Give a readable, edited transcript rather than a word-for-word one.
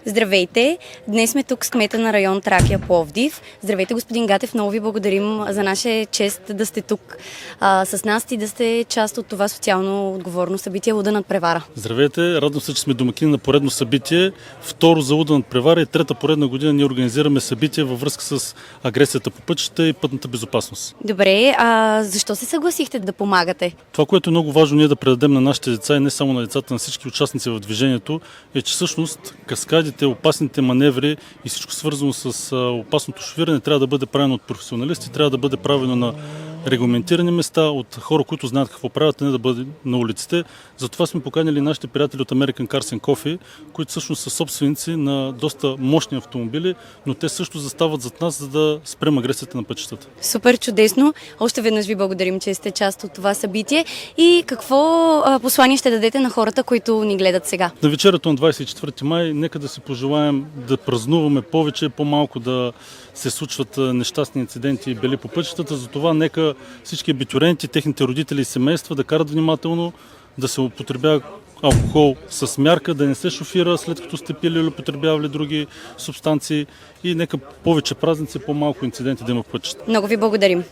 Здравейте! Днес сме тук с кмета на район Тракия Пловдив. Здравейте, господин Гатев, много ви благодарим за наша чест да сте тук с нас и да сте част от това социално отговорно събитие Луда надпревара. Здравейте! Радвам се, че сме домакини на поредно събитие. Второ за Луда надпревара и трета поредна година ние организираме събитие във връзка с агресията по пътищата и пътната безопасност. Добре, защо се съгласихте да помагате? Това, което е много важно ние да предадем на нашите деца и не само на децата, на всички участници в движението, е, че всъщност каскадите, опасните маневри и всичко свързано с опасното шофиране трябва да бъде правено от професионалисти, трябва да бъде правено на регламентирани места от хора, които знаят какво правят, а не да бъде на улиците. Затова сме поканили нашите приятели от American Cars and Coffee, които всъщност са собственици на доста мощни автомобили, но те също застават зад нас, за да спрем агресията на пътищата. Супер, чудесно! Още веднъж ви благодарим, че сте част от това събитие. И какво послание ще дадете на хората, които ни гледат сега? На вечерята на 24 май нека да си пожелаем да празнуваме повече, по-малко да се случват нещастни инциденти и бели по пътищата. Затова нека всички абитюренти, техните родители и семейства да карат внимателно, да се употребява алкохол с мярка, да не се шофира след като сте пили или употребявали други субстанции и нека повече празници, по-малко инциденти да има в пътищата. Много ви благодарим!